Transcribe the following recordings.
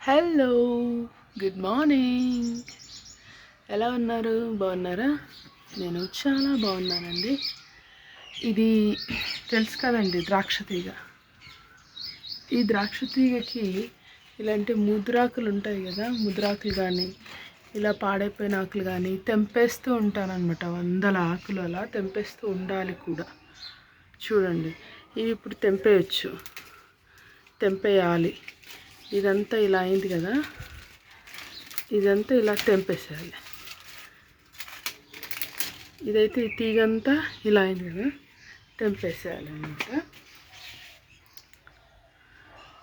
Hello, good morning. ఎలా ఉన్నారు? బాగున్నారా? నేను చాలా బాగున్నానండి. ఇది తెలుసు కదండి, ద్రాక్ష తీగ. ఈ ద్రాక్ష తీగకి ఇలాంటి ముదురాకులు ఉంటాయి కదా, ముదురాకులు కానీ ఇలా పాడైపోయిన ఆకులు కానీ తెంపేస్తూ ఉంటానన్నమాట. వందల ఆకులు అలా తెంపేస్తూ ఉండాలి కూడా. చూడండి, ఇవి ఇప్పుడు తెంపేయాలి. ఇదంతా ఇలా అయింది కదా, ఇదంతా ఇలా తెంపేసేయాలి. ఇదైతే ఈ తీగంతా ఇలా అయింది కదా, తెంపేసేయాలి అన్నమాట.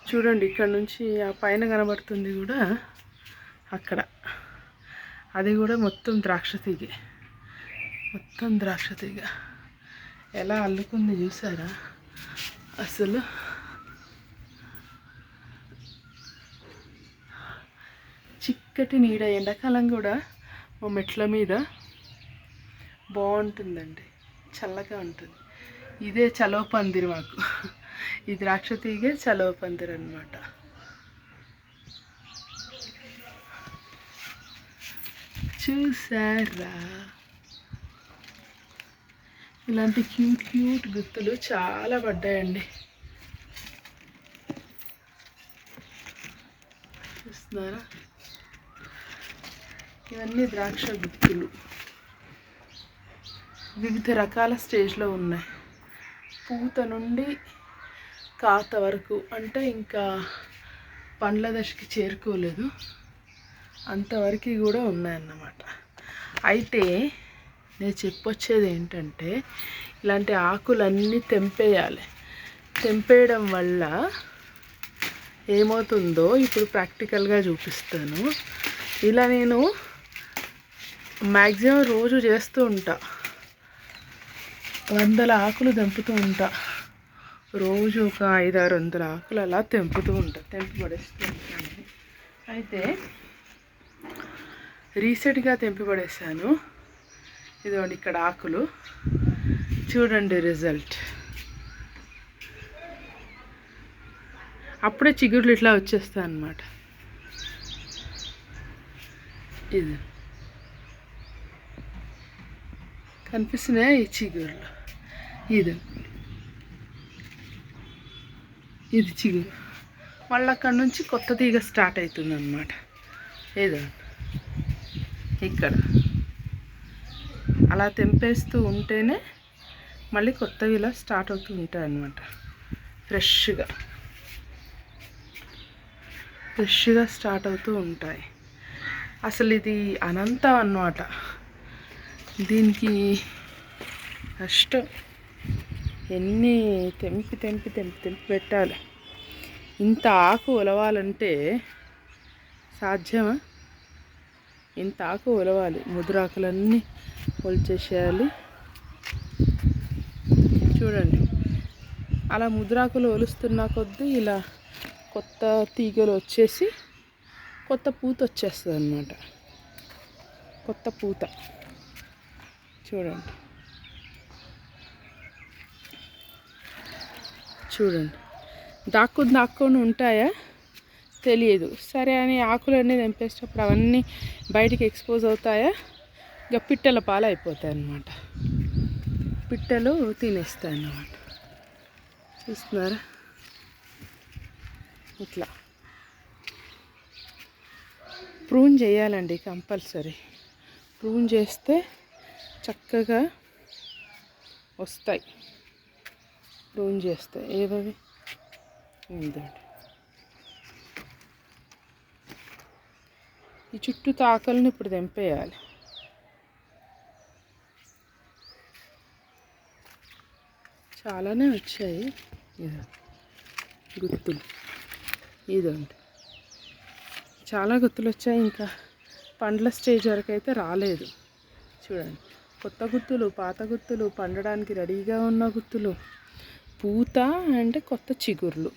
చూడండి, ఇక్కడ నుంచి ఆ పైన కనబడుతుంది కూడా, అక్కడ అది కూడా మొత్తం ద్రాక్ష తీగ. ఎలా అల్లుకుంది చూసారా? అసలు చిక్కటి నీడ, ఎండాకాలం కూడా మా మెట్ల మీద బాగుంటుందండి, చల్లగా ఉంటుంది. ఇదే చలవ పందిరి మాకు. ఈ ద్రాక్ష తీగే చలవ పందిరి అన్నమాట. చూసారా? ఇలాంటి క్యూట్ గుత్తులు చాలా పడ్డాయండి. చూస్తున్నారా? ఇవన్నీ ద్రాక్ష గుత్తులు వివిధ రకాల స్టేజ్లో ఉన్నాయి. పూత నుండి కాత వరకు, అంటే ఇంకా పండ్ల దశకి చేరుకోలేదు, అంతవరకు కూడా ఉన్నాయన్నమాట. అయితే నేను చెప్పొచ్చేది ఏంటంటే, ఇలాంటి ఆకులన్నీ తెంపేయాలి. తెంపేయడం వల్ల ఏమవుతుందో ఇప్పుడు ప్రాక్టికల్గా చూపిస్తాను. ఇలా నేను మ్యాక్సిమం రోజు చేస్తూ ఉంటా. వందల ఆకులు తెంపుతూ ఉంటా. రోజు ఒక 500-600 ఆకులు అలా తెంపి పడేస్తూ ఉంటాను. అయితే రీసెంట్గా తెంపి పడేసాను. ఇదిగోండి, ఇక్కడ ఆకులు చూడండి, రిజల్ట్. అప్పుడే చిగుర్లు ఇట్లా వచ్చేస్తాయి అన్నమాట. ఇది కనిపిస్తున్నాయి ఈ చిగుర్లు. ఇది చిగురు. మళ్ళీ అక్కడ నుంచి కొత్త తీగ స్టార్ట్ అవుతుంది అన్నమాట. ఏదో ఇక్కడ అలా తెంపేస్తూ ఉంటేనే మళ్ళీ కొత్తవి ఇలా స్టార్ట్ అవుతూ ఉంటాయి అన్నమాట. ఫ్రెష్గా స్టార్ట్ అవుతూ ఉంటాయి. అసలు ఇది అనంతం అన్నమాట. దీనికి కష్టం. ఎన్ని తెంపి పెట్టాలి. ఇంత ఆకు ఒలవాలంటే సాధ్యమా? ఇంత ఆకు ఒలవాలి. ముదురాకులన్నీ ఒలిచేసేయాలి. చూడండి, అలా ముదురాకులు ఒలుస్తున్న కొద్దీ ఇలా కొత్త తీగలు వచ్చేసి కొత్త పూత వచ్చేస్తుంది అన్నమాట. కొత్త పూత చూడండి. దాక్కొని ఉంటాయా తెలియదు. సరే అని ఆకులన్నీ తెంపేసేటప్పుడు అవన్నీ బయటికి ఎక్స్పోజ్ అవుతాయా? ఇక పిట్టల పాలు అయిపోతాయి అన్నమాట. పిట్టలు తినేస్తాయి అన్నమాట. చూస్తున్నారా? ఇట్లా ప్రూన్ చేయాలండి కంపల్సరీ. ప్రూన్ చేస్తే చక్కగా వస్తాయి. ప్రూన్ చేస్తే ఏదవి ఉందండి. ఈ చుట్టూ తాకలను ఇప్పుడు తెంపేయాలి. చాలానే వచ్చాయి. గుత్తులు ఇదండి, చాలా గుత్తులు వచ్చాయి. ఇంకా పండ్ల స్టేజ్ వరకు అయితే రాలేదు. చూడండి, కొత్త గుత్తులు, పాత గుత్తులు, పండడానికి రెడీగా ఉన్న గుత్తులు, పూత అంటే కొత్త చిగుర్లు,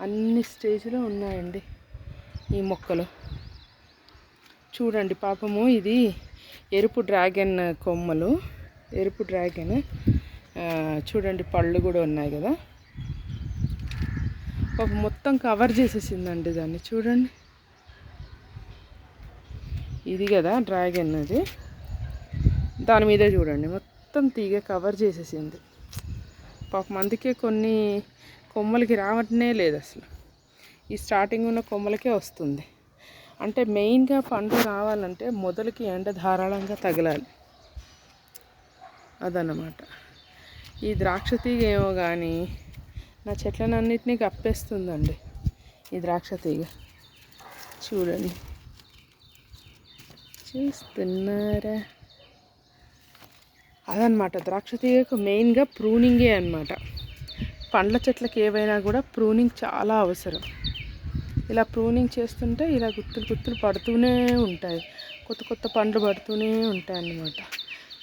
అన్ని స్టేజ్లో ఉన్నాయండి ఈ మొక్కలు. చూడండి, పాపము ఇది ఎరుపు డ్రాగన్ కొమ్మలు. ఎరుపు డ్రాగన్ చూడండి, పళ్ళు కూడా ఉన్నాయి కదా. మొత్తం కవర్ చేసేసిందండి దాన్ని. చూడండి, ఇది కదా డ్రాగన్, అది దాని మీద చూడండి మొత్తం తీగ కవర్ చేసేసింది. పాపం అందుకే కొన్ని కొమ్మలకి రావటనే లేదు అసలు. ఈ స్టార్టింగ్ ఉన్న కొమ్మలకే వస్తుంది. అంటే మెయిన్గా పండు రావాలంటే మొదలకి ఎండ ధారాళంగా తగలాలి, అదన్నమాట. ఈ ద్రాక్ష తీగ ఏమో కానీ నా చెట్లనన్నిటినీ కప్పేస్తుందండి ఈ ద్రాక్ష తీగ. చూడండి, చూస్తున్నారా? అదనమాట ద్రాక్ష తీగకు మెయిన్గా ప్రూనింగే అనమాట. పండ్ల చెట్లకి ఏవైనా కూడా ప్రూనింగ్ చాలా అవసరం. ఇలా ప్రూనింగ్ చేస్తుంటే ఇలా గుత్తులు గుత్తులు పడుతూనే ఉంటాయి, కొత్త కొత్త పండ్లు పడుతూనే ఉంటాయి అన్నమాట.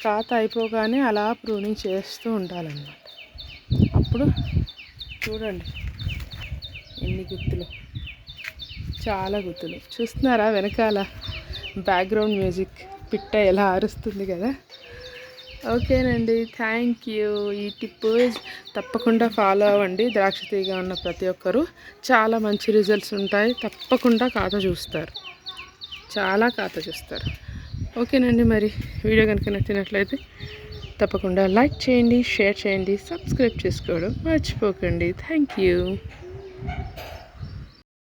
కాత అయిపోగానే అలా ప్రూనింగ్ చేస్తూ ఉండాలన్నమాట. అప్పుడు చూడండి ఎన్ని గుత్తులు, చాలా గుత్తులు. చూస్తున్నారా వెనకాల బ్యాక్గ్రౌండ్ మ్యూజిక్, పిట్ట ఎలా అరుస్తుంది కదా. ఓకేనండి, థ్యాంక్ యూ. ఈ టిప్ తప్పకుండా ఫాలో అవ్వండి. ద్రాక్ష తీగ ఉన్న ప్రతి ఒక్కరూ చాలా మంచి రిజల్ట్స్ ఉంటాయి. తప్పకుండా కాత చూస్తారు, చాలా కాత చూస్తారు. ఓకేనండి, మరి వీడియో కనుక నచ్చినట్లయితే తప్పకుండా లైక్ చేయండి, షేర్ చేయండి, సబ్స్క్రైబ్ చేసుకోవడం మర్చిపోకండి. Thank you.